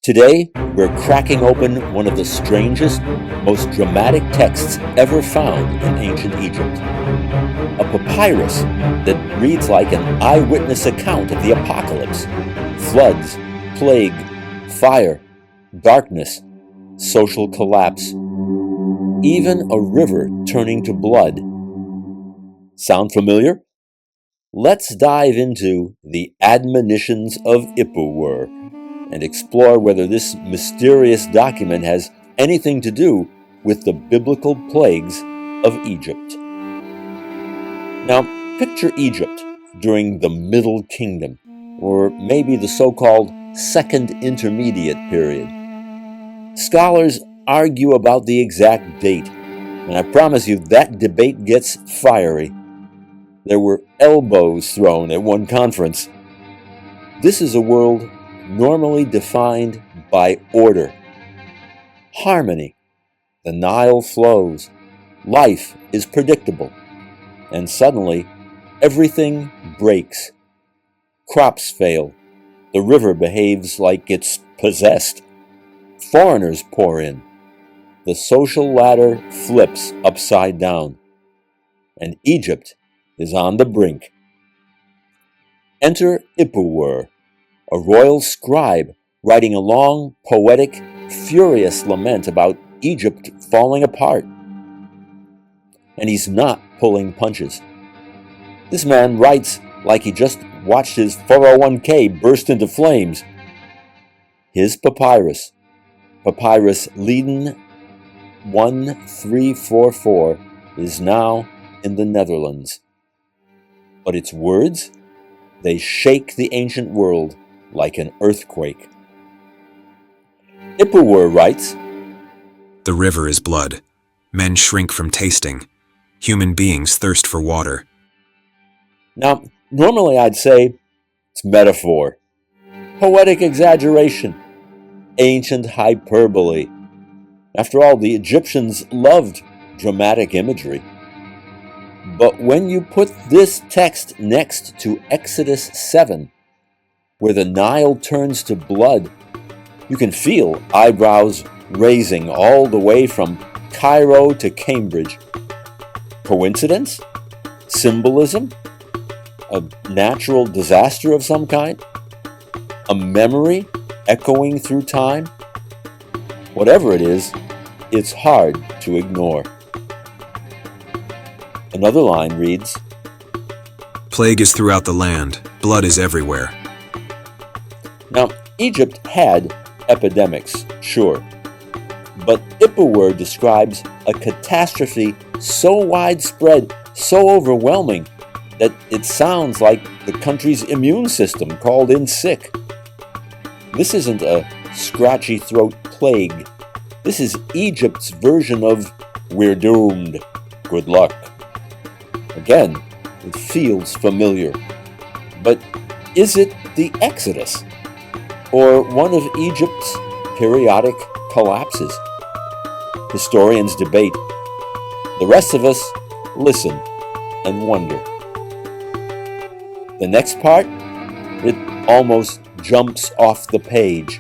Today, we're cracking open one of the strangest, most dramatic texts ever found in ancient Egypt. A papyrus that reads like an eyewitness account of the apocalypse. Floods, plague, fire, darkness, social collapse. Even a river turning to blood. Sound familiar? Let's dive into the admonitions of Ipuwer and explore whether this mysterious document has anything to do with the biblical plagues of Egypt. Now, picture Egypt during the Middle Kingdom, or maybe the so-called Second Intermediate period. Scholars argue about the exact date, and I promise you that debate gets fiery. There were elbows thrown at one conference. This is a world normally defined by order, harmony. The Nile flows, life is predictable, and suddenly everything breaks. Crops fail, the river behaves like it's possessed. Foreigners pour in, the social ladder flips upside down, and Egypt is on the brink. Enter Ipuwer, a royal scribe writing a long, poetic, furious lament about Egypt falling apart. And he's not pulling punches. This man writes like he just watched his 401k burst into flames. His papyrus, Papyrus Leiden 1344, is now in the Netherlands. But its words, they shake the ancient world like an earthquake. Ipuwer writes, "The river is blood. Men shrink from tasting. Human beings thirst for water." Now, normally I'd say it's metaphor, poetic exaggeration, ancient hyperbole. After all, the Egyptians loved dramatic imagery. But when you put this text next to Exodus 7, where the Nile turns to blood, you can feel eyebrows raising all the way from Cairo to Cambridge. Coincidence? Symbolism? A natural disaster of some kind? A memory echoing through time? Whatever it is, it's hard to ignore. Another line reads, "Plague is throughout the land. Blood is everywhere." Now, Egypt had epidemics, sure, but Ipuwer describes a catastrophe so widespread, so overwhelming, that it sounds like the country's immune system called in sick. This isn't a scratchy throat plague. This is Egypt's version of "we're doomed, good luck." Again, it feels familiar. But is it the Exodus? Or one of Egypt's periodic collapses? Historians debate. The rest of us listen and wonder. The next part, it almost jumps off the page.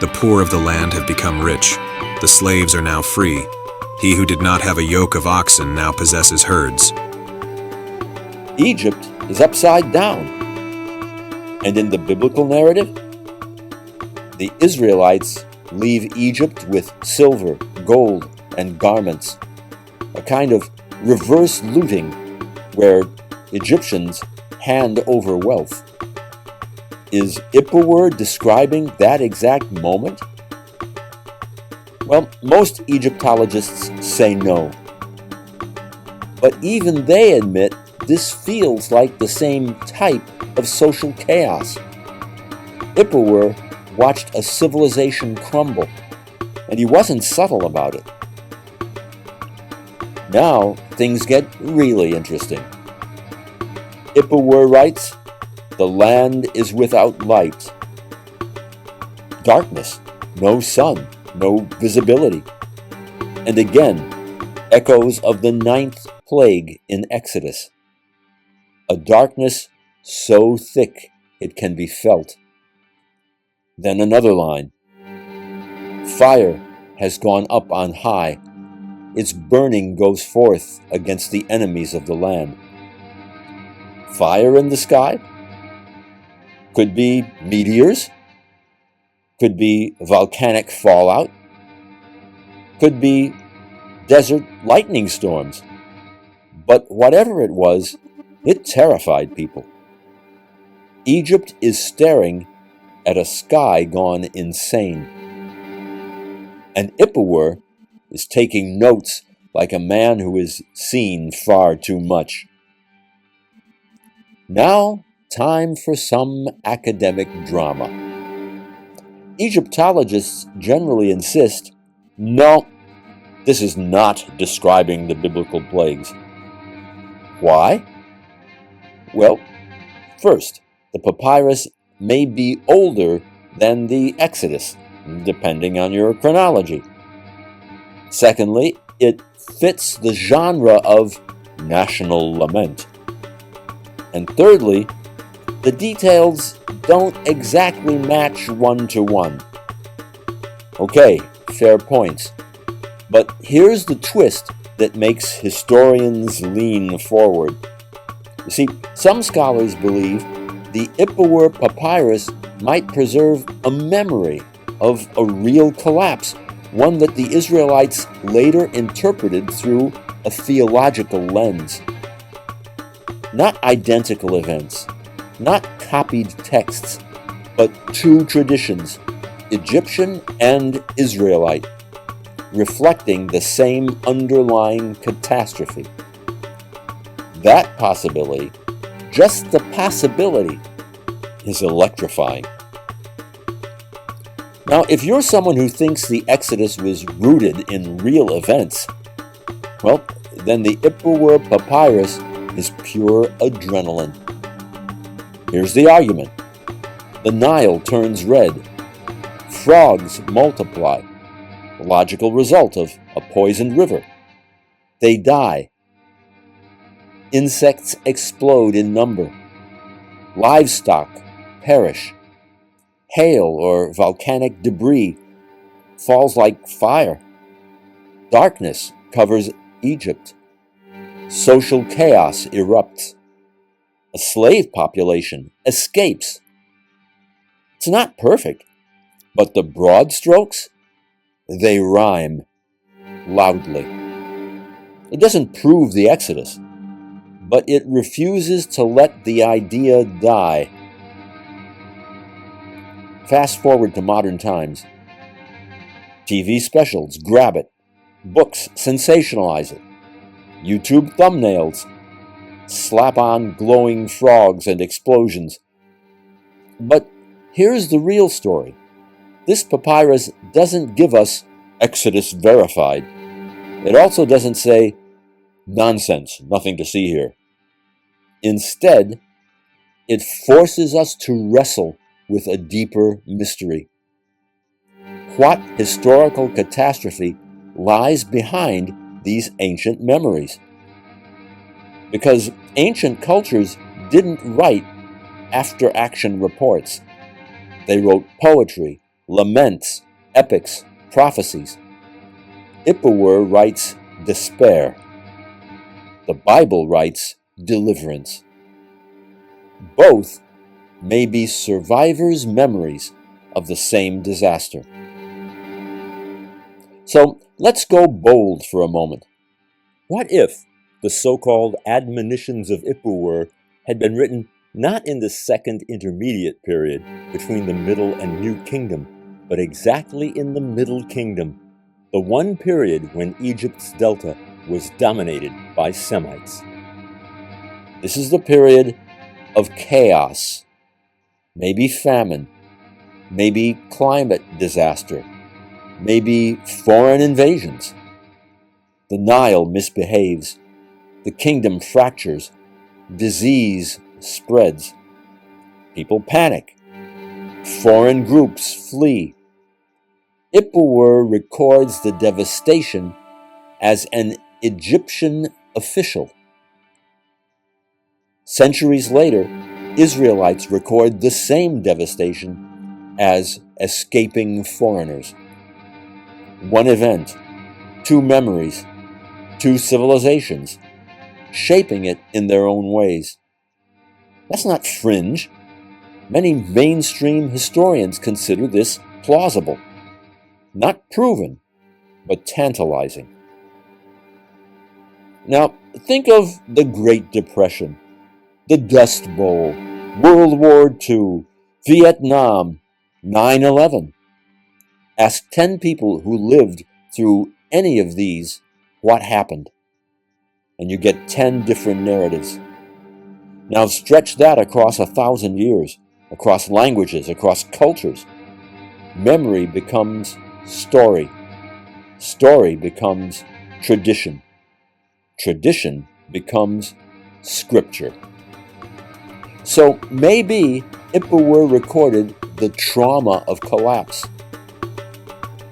"The poor of the land have become rich. The slaves are now free. He who did not have a yoke of oxen now possesses herds." Egypt is upside down. And in the biblical narrative, the Israelites leave Egypt with silver, gold, and garments, a kind of reverse looting where Egyptians hand over wealth. Is Ipuwer describing that exact moment? Well, most Egyptologists say no. But even they admit this feels like the same type of social chaos. Ipuwer watched a civilization crumble, and he wasn't subtle about it. Now, things get really interesting. Ipuwer writes, "The land is without light. Darkness, no sun, no visibility." And again, echoes of the 9th plague in Exodus. A darkness so thick it can be felt. Then another line. Fire has gone up on high. Its burning goes forth against the enemies of the land. Fire in the sky? Could be meteors. Could be volcanic fallout. Could be desert lightning storms. But whatever it was, it terrified people. Egypt is staring at a sky gone insane. And Ipuwer is taking notes like a man who has seen far too much. Now, time for some academic drama. Egyptologists generally insist, no, this is not describing the biblical plagues. Why? Well, first, the papyrus may be older than the Exodus, depending on your chronology. Secondly, it fits the genre of national lament. And thirdly, the details don't exactly match one-to-one. Okay, fair points. But here's the twist that makes historians lean forward. You see, some scholars believe the Ipuwer Papyrus might preserve a memory of a real collapse, one that the Israelites later interpreted through a theological lens. Not identical events, not copied texts, but two traditions, Egyptian and Israelite, reflecting the same underlying catastrophe. That possibility, just the possibility, is electrifying. Now, if you're someone who thinks the Exodus was rooted in real events, well, then the Ipuwer Papyrus is pure adrenaline. Here's the argument. The Nile turns red. Frogs multiply, the logical result of a poisoned river. They die. Insects explode in number. Livestock perish. Hail or volcanic debris falls like fire. Darkness covers Egypt. Social chaos erupts. A slave population escapes. It's not perfect, but the broad strokes, they rhyme loudly. It doesn't prove the Exodus, but it refuses to let the idea die. Fast forward to modern times. TV specials grab it. Books sensationalize it. YouTube thumbnails slap on glowing frogs and explosions. But here's the real story. This papyrus doesn't give us Exodus verified. It also doesn't say, nonsense, nothing to see here. Instead, it forces us to wrestle with a deeper mystery. What historical catastrophe lies behind these ancient memories? Because ancient cultures didn't write after-action reports. They wrote poetry, laments, epics, prophecies. Ipuwer writes despair. The Bible writes deliverance. Both may be survivors' memories of the same disaster. So let's go bold for a moment. What if the so-called admonitions of Ipuwer had been written not in the Second Intermediate Period between the Middle and New Kingdom, but exactly in the Middle Kingdom, the one period when Egypt's delta was dominated by Semites? This is the period of chaos, maybe famine, maybe climate disaster, maybe foreign invasions. The Nile misbehaves, the kingdom fractures, disease spreads. People panic, foreign groups flee. Ipuwer records the devastation as an Egyptian official. Centuries later, Israelites record the same devastation as escaping foreigners. One event, two memories, two civilizations, shaping it in their own ways. That's not fringe. Many mainstream historians consider this plausible. Not proven, but tantalizing. Now, think of the Great Depression, the Dust Bowl, World War II, Vietnam, 9/11. Ask 10 people who lived through any of these what happened, and you get 10 different narratives. Now stretch that across 1,000 years, across languages, across cultures. Memory becomes story. Story becomes tradition. Tradition becomes scripture. So maybe Ipuwer recorded the trauma of collapse.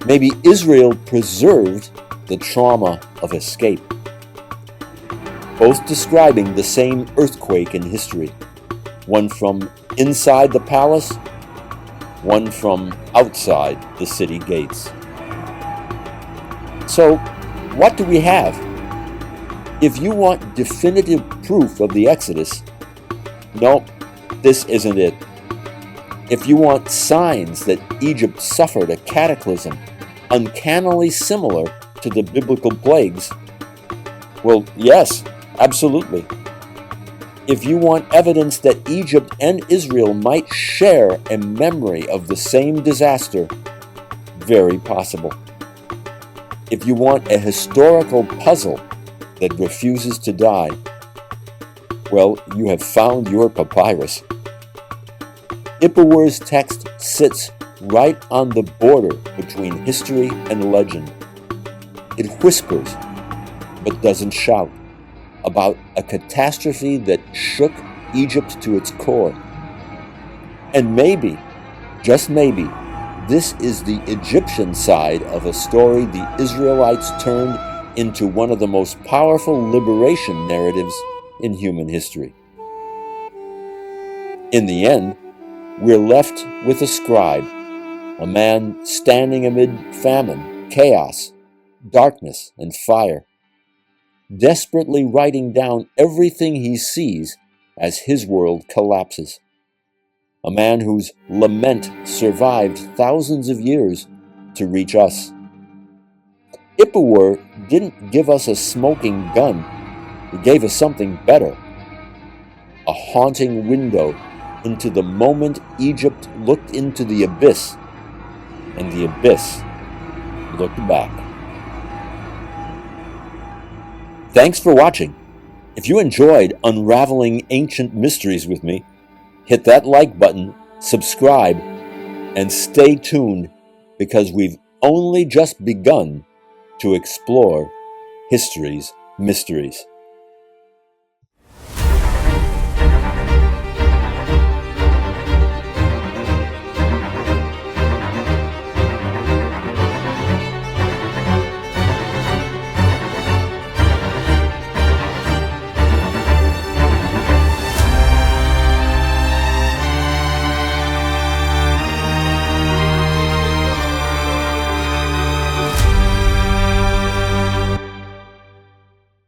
Maybe Israel preserved the trauma of escape. Both describing the same earthquake in history, one from inside the palace, one from outside the city gates. So, what do we have? If you want definitive proof of the Exodus, no, this isn't it. If you want signs that Egypt suffered a cataclysm uncannily similar to the biblical plagues, well, yes, absolutely. If you want evidence that Egypt and Israel might share a memory of the same disaster, very possible. If you want a historical puzzle that refuses to die, well, you have found your papyrus. Ipuwer's text sits right on the border between history and legend. It whispers, but doesn't shout, about a catastrophe that shook Egypt to its core. And maybe, just maybe, this is the Egyptian side of a story the Israelites turned into one of the most powerful liberation narratives in human history. In the end, we're left with a scribe, a man standing amid famine, chaos, darkness, and fire, desperately writing down everything he sees as his world collapses. A man whose lament survived thousands of years to reach us. Ipuwer didn't give us a smoking gun. He gave us something better. A haunting window into the moment Egypt looked into the abyss, and the abyss looked back. Thanks for watching. If you enjoyed unraveling ancient mysteries with me, hit that like button, subscribe, and stay tuned, because we've only just begun to explore history's mysteries.